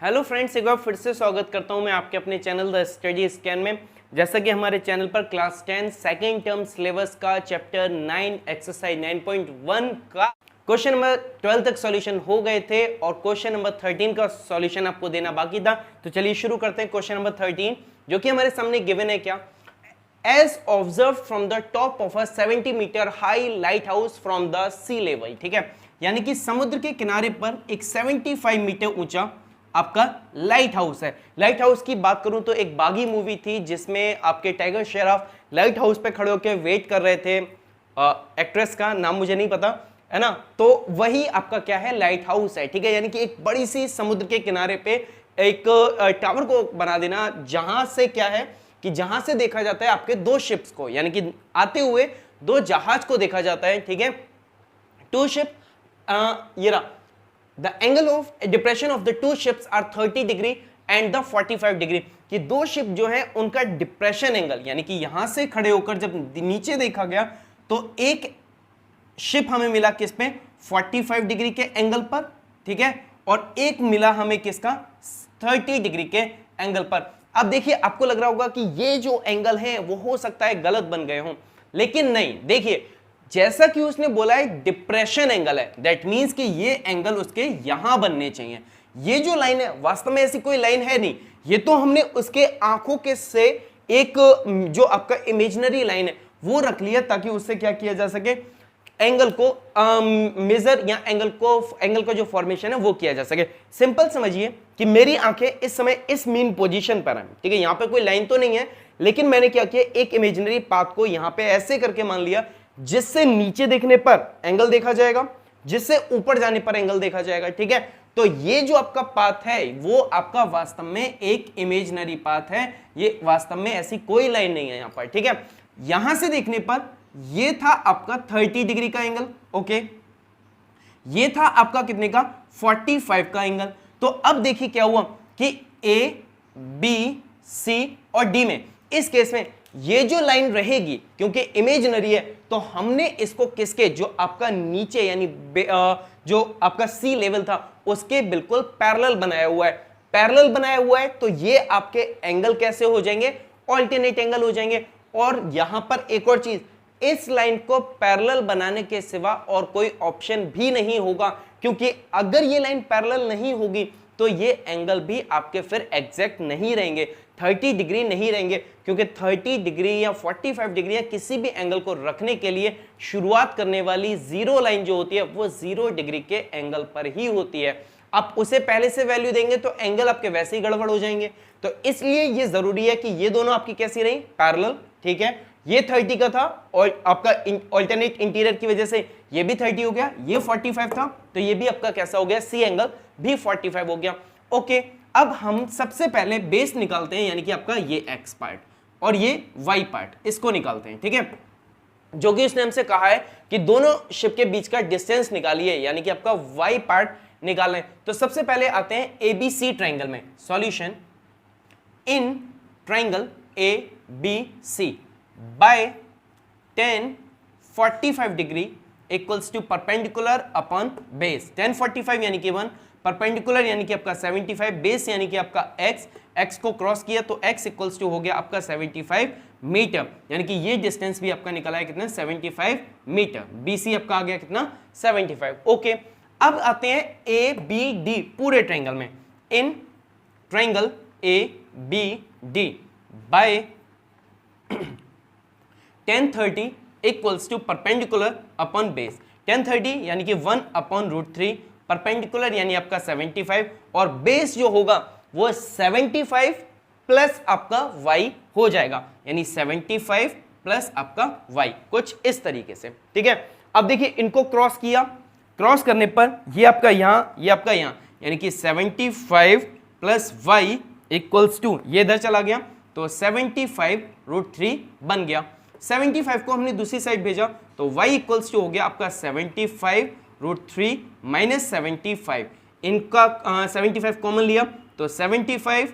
Hello friends, एक बार फिर से स्वागत करता हूं मैं आपके अपने चैनल द स्टडी स्कैन में। जैसा कि हमारे चैनल पर क्लास 10 सेकेंड टर्म सिलेबस का चैप्टर 9 एक्सरसाइज 9.1 का क्वेश्चन नंबर 12 तक सॉल्यूशन हो गए थे और क्वेश्चन नंबर 13 का सॉल्यूशन आपको देना बाकी था। तो चलिए शुरू करते हैं क्वेश्चन नंबर 13, जो कि हमारे सामने गिवन है। क्या? As observe from the top of a 70 metre high lighthouse from the sea level. ठीक है, यानी कि समुद्र के किनारे पर एक 75 मीटर ऊंचा आपका लाइट हाउस है। लाइट हाउस की बात करूं तो एक बागी मूवी थी जिसमें आपके टाइगर श्रॉफ लाइट हाउस पे खड़े होकर वेट कर रहे थे। एक्ट्रेस का नाम मुझे नहीं पता है ना, तो वही आपका क्या है, लाइट हाउस है। ठीक है, यानी कि एक बड़ी सी समुद्र के किनारे पे एक टावर को बना देना, जहां से क्या है कि जहां से देखा जाता है आपके दो शिप्स को, यानी कि आते हुए दो जहाज को देखा जाता है। ठीक है, टू शिप, ये रहा, the angle of depression of the two ships are 30 degree and the 45 degree। कि दो शिप जो है उनका डिप्रेशन एंगल, यानी कि यहां से खड़े होकर जब नीचे देखा गया तो एक शिप हमें मिला किस पे, 45 डिग्री के एंगल पर। ठीक है, और एक मिला हमें किसका, 30 डिग्री के एंगल पर। अब देखिए, आपको लग रहा होगा कि ये जो एंगल है वो हो सकता है गलत बन गए हों, लेकिन नहीं। देखिए, जैसा कि उसने बोला है डिप्रेशन एंगल है, दैट मींस कि ये एंगल उसके यहां बनने चाहिए। ये जो लाइन है वास्तव में ऐसी कोई लाइन है नहीं, ये तो हमने उसके आंखों के से एक जो आपका इमेजिनरी लाइन है वो रख लिया, ताकि उससे क्या किया जा सके, एंगल को मेजर या एंगल का जो फॉर्मेशन है वो किया जा सके। सिंपल समझिए कि मेरी आंखें इस समय इस मीन पोजीशन पर हैं। ठीक है, यहां पे कोई लाइन तो नहीं है, लेकिन मैंने क्या किया, एक इमेजिनरी पाथ को यहां पे ऐसे करके मान लिया, जिससे नीचे देखने पर एंगल देखा जाएगा, जिससे ऊपर जाने पर एंगल देखा जाएगा। ठीक है, तो ये जो आपका पाथ है वो आपका वास्तव में एक इमेजिनरी पाथ है, ये वास्तव में ऐसी कोई लाइन नहीं है यहां पर। ठीक है, यहां से देखने पर ये था आपका 30 डिग्री का एंगल। ओके, ये था आपका कितने का, 45 का एंगल। तो अब देखिए क्या हुआ कि ए, बी, सी और डी में, इस केस में ये जो लाइन रहेगी, क्योंकि इमेजिनरी है, तो हमने इसको किसके, जो आपका नीचे यानी जो आपका सी लेवल था उसके बिल्कुल पैरेलल बनाया हुआ है। पैरेलल बनाया हुआ है तो ये आपके एंगल कैसे हो जाएंगे, ऑल्टरनेट एंगल हो जाएंगे। और यहां पर एक और चीज, इस लाइन को पैरेलल बनाने के सिवा और कोई ऑप्शन भी नहीं होगा, क्योंकि अगर ये लाइन पैरेलल नहीं होगी तो ये एंगल भी आपके फिर एग्जैक्ट नहीं रहेंगे, 30 डिग्री नहीं रहेंगे, क्योंकि 30 डिग्री या 45 डिग्री या किसी भी एंगल को रखने के लिए शुरुआत करने वाली जीरो लाइन जो होती है वो 0 डिग्री के एंगल पर ही होती है। आप उसे पहले से वैल्यू देंगे तो एंगल आपके वैसे ही गड़बड़ हो जाएंगे। तो इसलिए ये जरूरी है कि ये दोनों आपकी कैसी रही, पैरेलल। ठीक है, ये 30 का था और आपका ऑल्टरनेट इंटीरियर की वजह से ये भी 30 हो गया, ये 45 था तो ये भी आपका कैसा हो गया, सी एंगल भी 45 हो गया। ओके, अब हम सबसे पहले बेस निकालते हैं, यानी कि आपका ये एक्स पार्ट और ये वाई पार्ट, इसको निकालते हैं। ठीक है, जो कि उसने हमसे कहा है कि दोनों शिप के बीच का डिस्टेंस निकालिए, यानी कि आपका वाई पार्ट निकालना है। तो सबसे पहले आते हैं एबीसी ट्राइंगल में। Solution in triangle A B C by tan 45 degree equals to perpendicular upon base. tan 45 यानी कि 1, परपेंडिकुलर यानी कि आपका 75, बेस यानी कि आपका x को क्रॉस किया तो x इक्वल्स टू हो गया आपका 75 मीटर, यानी कि ये डिस्टेंस भी आपका निकला है कितना, 75 मीटर। BC आपका आ गया कितना, 75। ओके, अब आते हैं ए बी डी पूरे ट्राइंगल में। In triangle A B D by tan 30 equals to perpendicular upon base. tan 30 यानी कि 1/√3, परपेंडिकुलर यानी आपका 75 और बेस जो होगा वो 75 प्लस आपका y हो जाएगा, यानी 75 प्लस आपका y, कुछ इस तरीके से। ठीक है, अब देखिए इनको क्रॉस किया, क्रॉस करने पर ये आपका यहां, ये आपका यहां, यानी कि 75 प्लस y इक्वल्स टू, ये इधर चला गया तो 75√3 बन गया। 75 को हमने दूसरी साइड भेजा तो y इक्वल्स टू हो गया आपका 75√3 माइनस 75, इनका 75 कॉमन लिया तो 75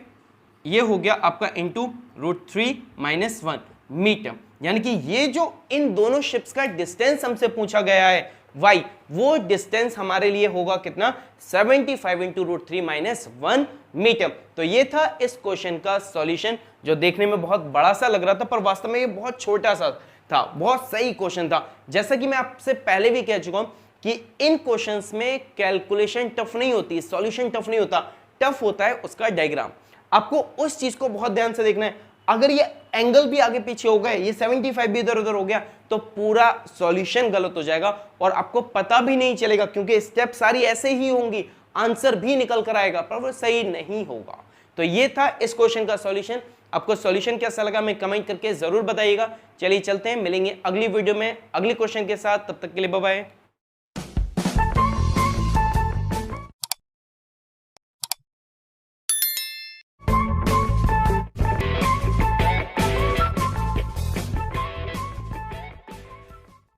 ये हो गया आपका इंटू √3 माइनस 1 मीटर, यानी कि ये जो इन दोनों शिप्स का डिस्टेंस हमसे पूछा गया है y, वो डिस्टेंस हमारे लिए होगा कितना 75 इंटू रूट 3 माइनस 1 मीटर। तो ये था इस क्वेश्चन का सॉल्यूशन, जो देखने में बहुत बड़ा सा लग रहा था पर वास्तव में ये बहुत छोटा सा था। बहुत सही क्वेश्चन था। जैसा कि मैं आपसे पहले भी कह चुका हूं कि इन क्वेश्चंस में कैलकुलेशन टफ नहीं होती, सॉल्यूशन टफ नहीं होता, टफ होता है उसका डायग्राम। आपको उस चीज को बहुत ध्यान से देखना है। अगर ये एंगल भी आगे पीछे हो गए, ये 75 भी इधर उधर हो गया, तो पूरा सॉल्यूशन गलत हो जाएगा और आपको पता भी नहीं चलेगा, क्योंकि स्टेप सारी ऐसे ही होंगी, आंसर भी निकल कर आएगा पर वो सही नहीं होगा। तो ये था इस क्वेश्चन का सॉल्यूशन। आपको सॉल्यूशन कैसा लगा मैं कमेंट करके जरूर बताइएगा। चलिए चलते हैं, मिलेंगे अगली वीडियो में अगले क्वेश्चन के साथ। तब तक के लिए बाय बाय।